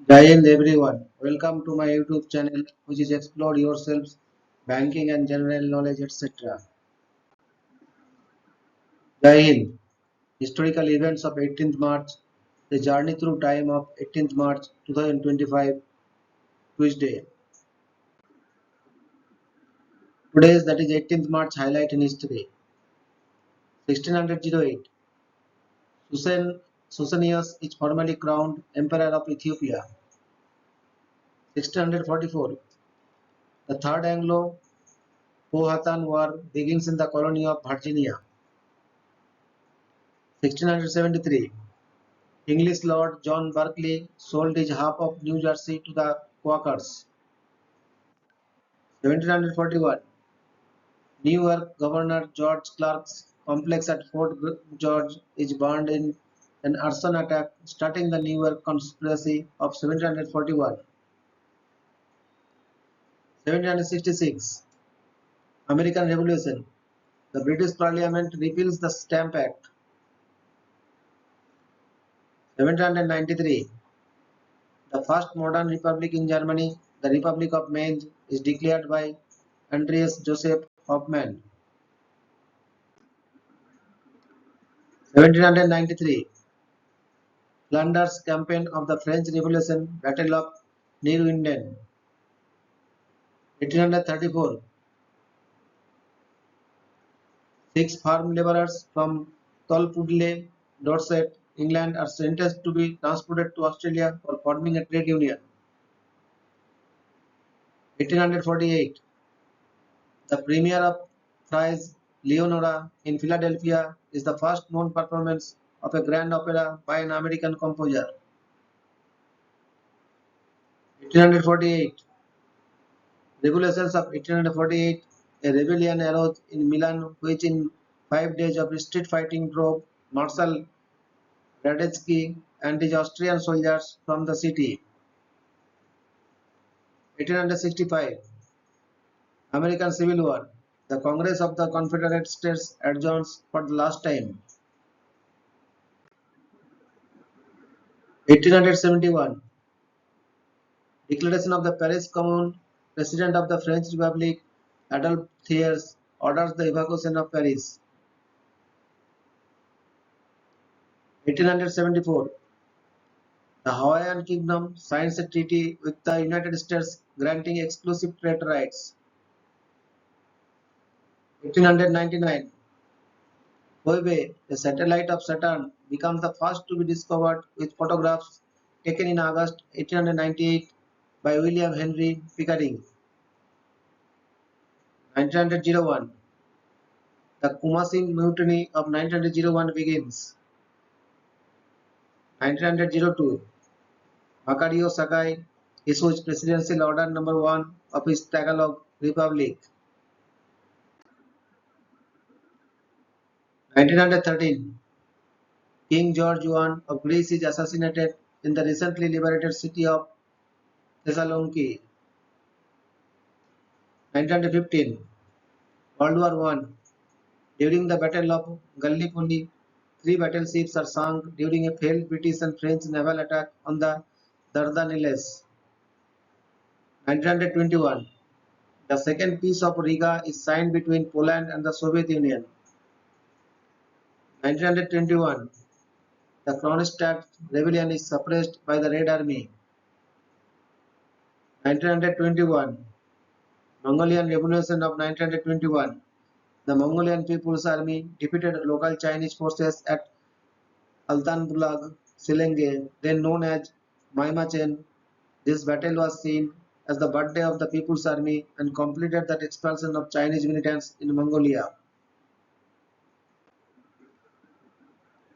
Jai Hind everyone. Welcome to my YouTube channel, which is Explore Yourselves, Banking and General Knowledge, etc. Jai Hind. Historical events of 18th March. The journey through time of 18th March 2025, Tuesday. Today's, that is 18th March, highlight in history. 1608. Susenaeus is formally crowned Emperor of Ethiopia. 1644. The Third Anglo-Powhatan War begins in the colony of Virginia. 1673. English Lord John Berkeley sold his half of New Jersey to the Quakers. 1741. New York Governor George Clark's complex at Fort George is burned in an arson attack, starting the New York Conspiracy of 1741. 1766. American Revolution. The British Parliament repeals the Stamp Act. 1793. The first modern republic in Germany, the Republic of Mainz, is declared by Andreas Joseph Hoffmann. 1793. Flanders campaign of the French Revolution, Battle of Neerwinden. 1834. Six farm labourers from Tolpuddle, Dorset, England are sentenced to be transported to Australia for forming a trade union. 1848. The premiere of Fry's Leonora in Philadelphia is the first known performance of a grand opera by an American composer. 1848. Revolutions of 1848. A rebellion arose in Milan which in 5 days of street fighting drove Marshal Radetzky and his Austrian soldiers from the city. 1865. American Civil War. The Congress of the Confederate States adjourns for the last time. 1871. Declaration of the Paris Commune. President of the French Republic, Adolphe Thiers, orders the evacuation of Paris. 1874. The Hawaiian Kingdom signs a treaty with the United States granting exclusive trade rights. 1899. Phoebe, a satellite of Saturn, becomes the first to be discovered with photographs taken in August 1898 by William Henry Pickering. 1901. The Kumasi Mutiny of 1901 begins. 1902. Macario Sakai issues Presidential Order No. 1 of his Tagalog Republic. 1913. King George I of Greece is assassinated in the recently liberated city of Thessaloniki. 1915. World War I. During the Battle of Gallipoli, 3 battleships are sunk during a failed British and French naval attack on the Dardanelles. 1921. The second peace of Riga is signed between Poland and the Soviet Union. 1921. The Kronstadt rebellion is suppressed by the Red Army. 1921. Mongolian Revolution of 1921. The Mongolian People's Army defeated local Chinese forces at Altanbulag, Silenge, then known as Maimachen. This battle was seen as the birthday of the People's Army and completed the expulsion of Chinese militants in Mongolia.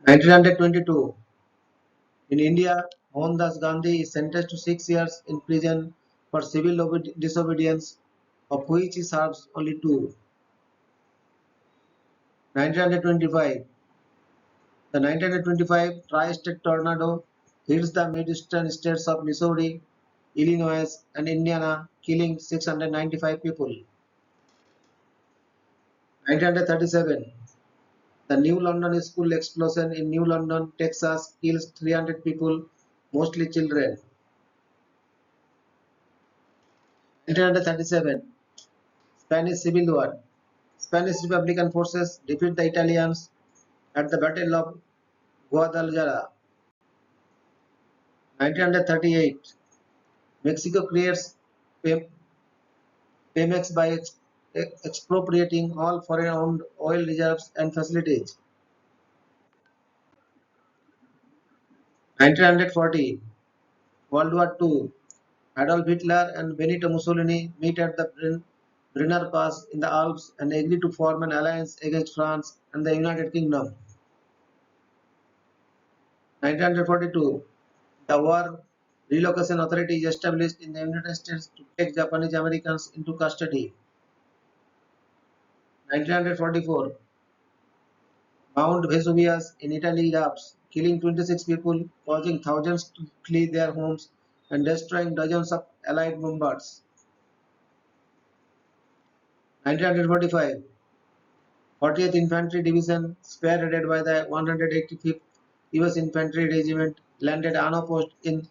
1922. In India, Mohandas Gandhi is sentenced to 6 years in prison for civil disobedience, of which he serves only 2. 1925. The 1925 tri-state tornado hits the Midwestern states of Missouri, Illinois, and Indiana, killing 695 people. 1937. The New London school explosion in New London, Texas kills 300 people, mostly children. 1937 Spanish Civil War. Spanish Republican forces defeat the Italians at the Battle of Guadalajara. 1938 Mexico creates Pemex by expropriating all foreign-owned oil reserves and facilities. 1940 World War II. Adolf Hitler and Benito Mussolini meet at the Brenner Pass in the Alps and agree to form an alliance against France and the United Kingdom. 1942 The War Relocation Authority is established in the United States to take Japanese Americans into custody. 1944 Mount Vesuvius in Italy erupts, killing 26 people, causing thousands to flee their homes, and destroying dozens of Allied bombers. 1945 40th Infantry Division, spearheaded by the 185th US Infantry Regiment, landed unopposed in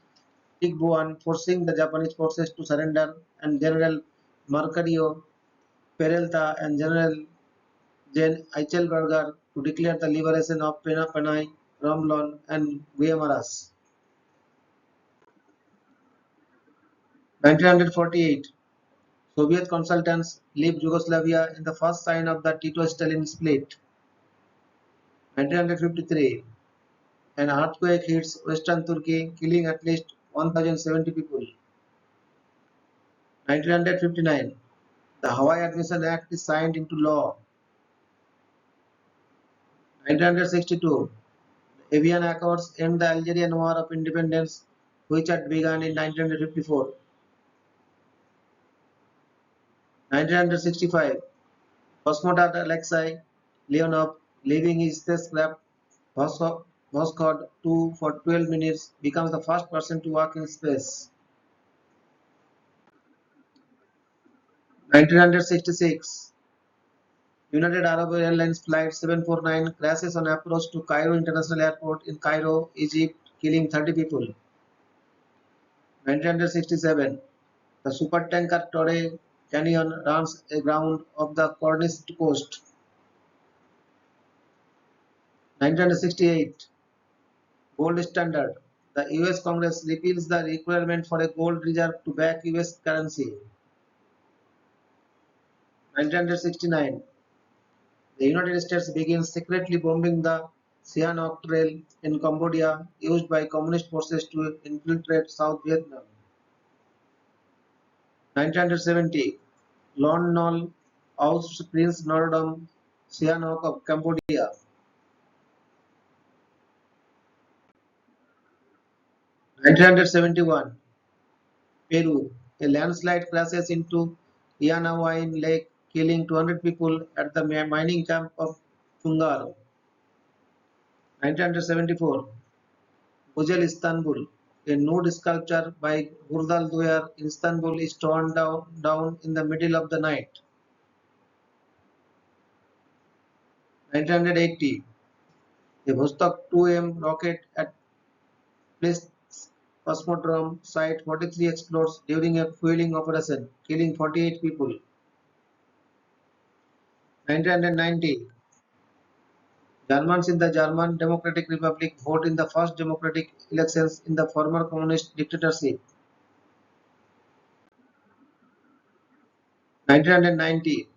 Tigbuan, forcing the Japanese forces to surrender, and General Mercario Peralta and General Jan Eichelberger to declare the liberation of Panay, Romblon, and Guaymaras. 1948 Soviet consultants leave Yugoslavia in the first sign of the Tito-Stalin split. 1953 An earthquake hits western Turkey, killing at least 1,070 people. 1959 The Hawaii Admission Act is signed into law. 1962 The Evian Accords end the Algerian War of Independence, which had begun in 1954. 1965 Cosmonaut Alexei Leonov, leaving his spacecraft Voskhod 2 for 12 minutes, becomes the first person to walk in space. 1966 United Arab Airlines Flight 749 crashes on approach to Cairo International Airport in Cairo, Egypt, killing 30 people. 1967 The supertanker Torrey Canyon runs aground off the Cornish coast. 1968 Gold Standard. The US Congress repeals the requirement for a gold reserve to back US currency. 1969 The United States begins secretly bombing the Sihanouk Trail in Cambodia, used by communist forces to infiltrate South Vietnam. 1970 Lon Nol ousts Prince Norodom Sihanouk of Cambodia. 1971 Peru. A landslide crashes into Ianahuain Lake, killing 200 people at the mining camp of Chungar. 1974 Güzel Istanbul. A nude sculpture by Gurdal Duyar in Istanbul is torn down in the middle of the night. 1980 A Vostok 2M rocket at Plis Cosmodrome Site 43 explodes during a fueling operation, killing 48 people. 1990 Germans in the German Democratic Republic vote in the first democratic elections in the former communist dictatorship. 1990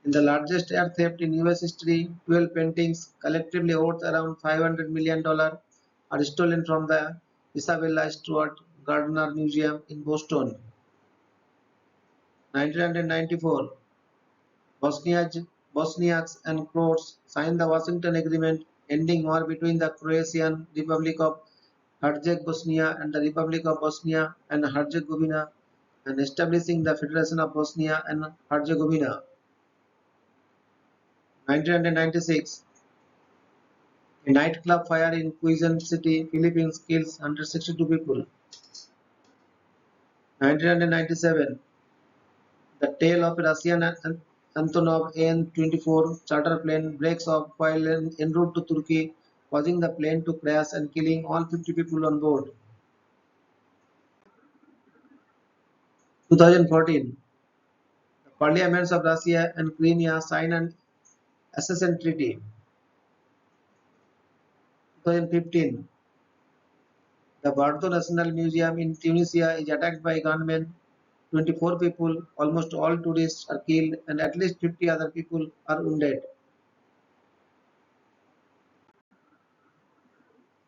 In the largest air theft in US history, 12 paintings, collectively worth around $500 million, are stolen from the Isabella Stewart Gardner Museum in Boston. 1994 Bosniaks and Croats signed the Washington Agreement, ending war between the Croatian Republic of Herzegovina and the Republic of Bosnia and Herzegovina, and establishing the Federation of Bosnia and Herzegovina. 1996 A nightclub fire in Quezon City, Philippines kills 162 people. 1997 The tail of a Russian Antonov An-24 charter plane breaks off while en route to Turkey, causing the plane to crash and killing all 50 people on board. 2014 Parliaments of Russia and Crimea sign an accession treaty. 2015. The Bardo National Museum in Tunisia is attacked by gunmen. 24 people, almost all tourists, are killed and at least 50 other people are wounded.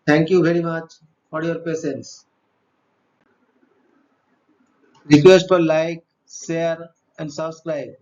Thank you very much for your patience. Request for like, share and subscribe.